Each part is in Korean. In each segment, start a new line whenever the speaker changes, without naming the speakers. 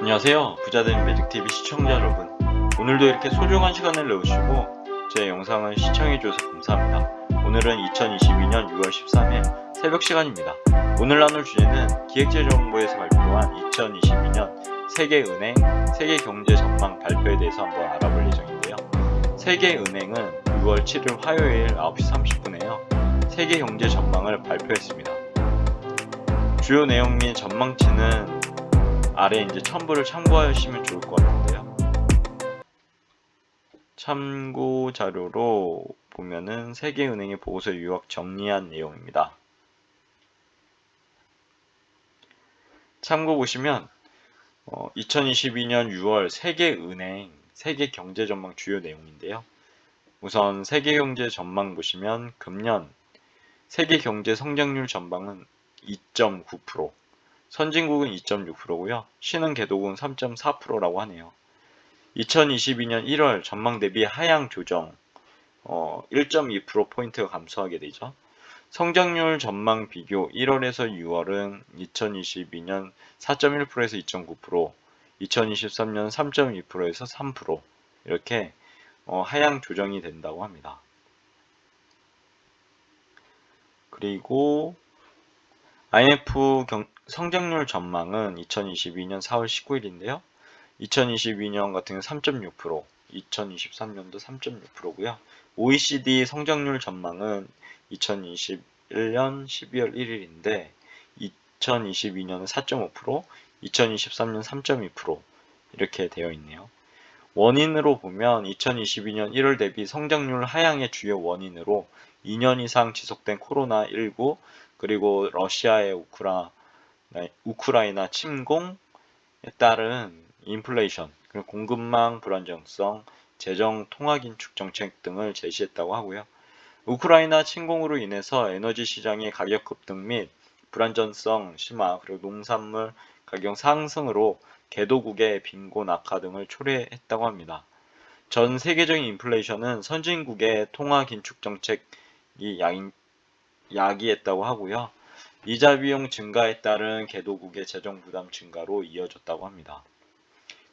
안녕하세요. 부자된 매직TV 시청자 여러분. 오늘도 이렇게 소중한 시간을 내주시고 제 영상을 시청해주셔서 감사합니다. 오늘은 2022년 6월 13일 새벽 시간입니다. 오늘 나눌 주제는 기획재정부에서 발표한 2022년 세계은행 세계경제 전망 발표에 대해서 한번 알아볼 예정인데요. 세계은행은 6월 7일 화요일 9시 30분에요. 세계경제 전망을 발표했습니다. 주요 내용 및 전망치는 아래 이제 첨부를 참고하시면 좋을 것 같은데요. 참고 자료로 보면은 세계은행의 보고서에 요약 정리한 내용입니다. 참고 보시면 2022년 6월 세계은행 세계경제 전망 주요 내용인데요. 우선 세계경제 전망 보시면 금년 세계경제 성장률 전망은 2.9%, 선진국은 2.6%고요. 신흥개도국은 3.4%라고 하네요. 2022년 1월 전망 대비 하향 조정 1.2%포인트가 감소하게 되죠. 성장률 전망 비교 1월에서 6월은 2022년 4.1%에서 2.9%, 2023년 3.2%에서 3% 이렇게 하향 조정이 된다고 합니다. 그리고 IMF 성장률 전망은 2022년 4월 19일인데요. 2022년 같은 경우 3.6%, 2023년도 3.6%고요. OECD 성장률 전망은 2021년 12월 1일인데 2022년은 4.5%, 2023년 3.2% 이렇게 되어 있네요. 원인으로 보면 2022년 1월 대비 성장률 하향의 주요 원인으로 2년 이상 지속된 코로나19 그리고 러시아의 우크라이나 침공에 따른 인플레이션, 그리고 공급망 불안정성, 재정 통화 긴축 정책 등을 제시했다고 하고요. 우크라이나 침공으로 인해서 에너지 시장의 가격 급등 및 불안정성 심화, 그리고 농산물 가격 상승으로 개도국의 빈곤 악화 등을 초래했다고 합니다. 전 세계적인 인플레이션은 선진국의 통화 긴축 정책이 야기했다고 하고요. 이자 비용 증가에 따른 개도국의 재정 부담 증가로 이어졌다고 합니다.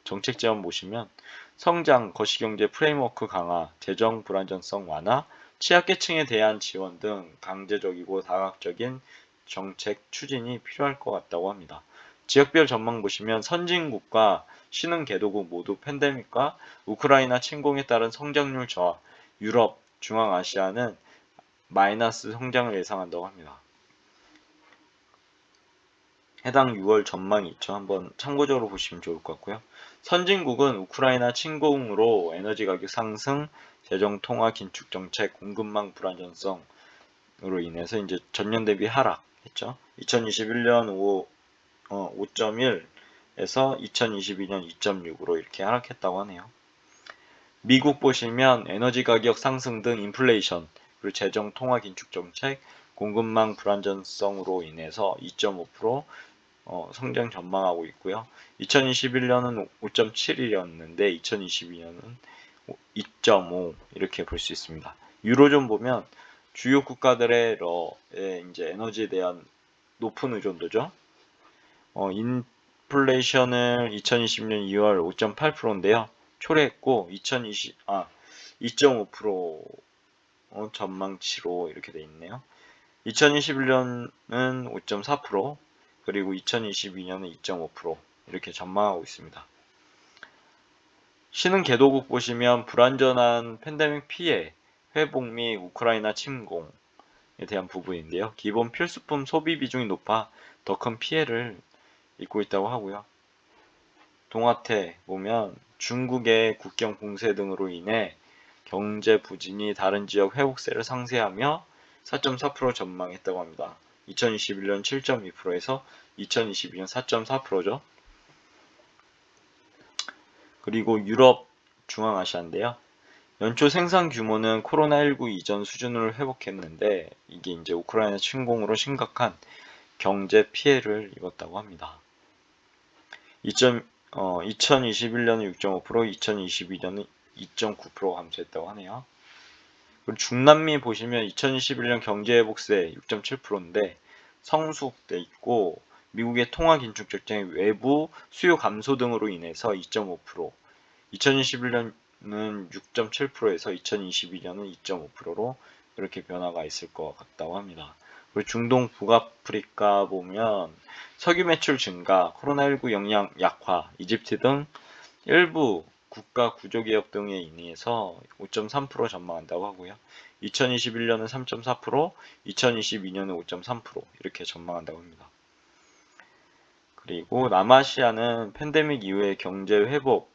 정책 제안 보시면 성장, 거시경제 프레임워크 강화, 재정 불안정성 완화, 취약계층에 대한 지원 등 강제적이고 다각적인 정책 추진이 필요할 것 같다고 합니다. 지역별 전망 보시면 선진국과 신흥개도국 모두 팬데믹과 우크라이나 침공에 따른 성장률 저하, 유럽, 중앙아시아는 마이너스 성장을 예상한다고 합니다. 해당 6월 전망이 있죠. 한번 참고적으로 보시면 좋을 것 같고요. 선진국은 우크라이나 침공으로 에너지 가격 상승, 재정 통화 긴축 정책, 공급망 불안정성으로 인해서 이제 전년 대비 하락했죠. 2021년 5.1에서 2022년 2.6으로 이렇게 하락했다고 하네요. 미국 보시면 에너지 가격 상승 등 인플레이션, 그리고 재정 통화 긴축 정책, 공급망 불안정성으로 인해서 2.5% 성장 전망하고 있고요. 2021년은 5.7이었는데 2022년은 2.5 이렇게 볼 수 있습니다. 유로존 보면 주요 국가들의 이제 에너지에 대한 높은 의존도죠. 인플레이션을 2020년 2월 5.8%인데요. 초래했고 2.5% 전망치로 이렇게 돼 있네요. 2021년은 5.4%, 그리고 2022년은 2.5% 이렇게 전망하고 있습니다. 신흥개도국 보시면 불완전한 팬데믹 피해, 회복 및 우크라이나 침공에 대한 부분인데요. 기본 필수품 소비 비중이 높아 더 큰 피해를 입고 있다고 하고요. 동아태 보면 중국의 국경 봉쇄 등으로 인해 경제 부진이 다른 지역 회복세를 상쇄하며 4.4% 전망했다고 합니다. 2021년 7.2%에서 2022년 4.4%죠. 그리고 유럽, 중앙아시아인데요. 연초 생산 규모는 코로나19 이전 수준을 회복했는데 이게 이제 우크라이나 침공으로 심각한 경제 피해를 입었다고 합니다. 2021년은 6.5%, 2022년은 2.9% 감소했다고 하네요. 그리고 중남미 보시면 2021년 경제회복세 6.7%인데 성숙돼 있고 미국의 통화 긴축 적정, 외부 수요 감소 등으로 인해서 2.5%, 2021년은 6.7%에서 2022년은 2.5%로 이렇게 변화가 있을 것 같다고 합니다. 그리고 중동 북아프리카 보면 석유 매출 증가, 코로나19 영향 약화, 이집트 등 일부 국가 구조개혁 등에 인해서 5.3% 전망한다고 하고요. 2021년은 3.4%, 2022년은 5.3% 이렇게 전망한다고 합니다. 그리고 남아시아는 팬데믹 이후의 경제 회복,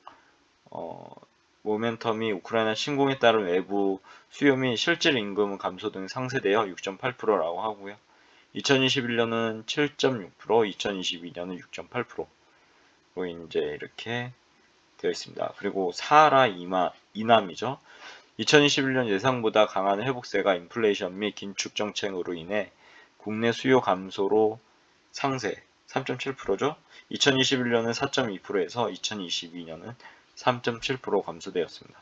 모멘텀이 우크라이나 침공에 따른 외부 수요 및 실질 임금 감소 등 상쇄되어 6.8%라고 하고요. 2021년은 7.6%, 2022년은 6.8%로 이제 이렇게 되어 있습니다. 그리고 사하라 이남이죠. 2021년 예상보다 강한 회복세가 인플레이션 및 긴축 정책으로 인해 국내 수요 감소로 상세 3.7%죠. 2021년은 4.2%에서 2022년은 3.7% 감소되었습니다.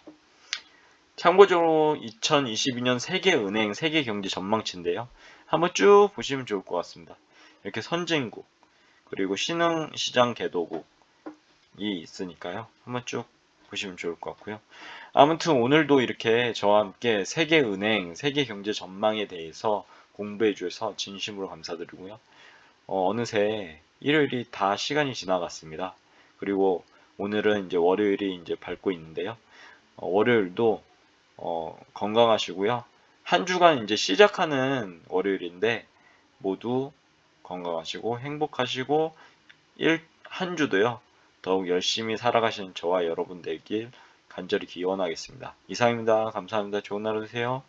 참고적으로 2022년 세계은행 세계경제 전망치인데요. 한번 쭉 보시면 좋을 것 같습니다. 이렇게 선진국 그리고 신흥시장 개도국이 있으니까요. 한번 쭉 보시면 좋을 것 같고요. 아무튼 오늘도 이렇게 저와 함께 세계은행 세계경제 전망에 대해서 공부해 주셔서 진심으로 감사드리고요. 어느새 일요일이 다 시간이 지나갔습니다. 그리고 오늘은 이제 월요일이 이제 밟고 있는데요. 월요일도 건강하시고요. 한 주간 이제 시작하는 월요일인데 모두 건강하시고 행복하시고 한 주도요. 더욱 열심히 살아가시는 저와 여러분 되길 간절히 기원하겠습니다. 이상입니다. 감사합니다. 좋은 하루 되세요.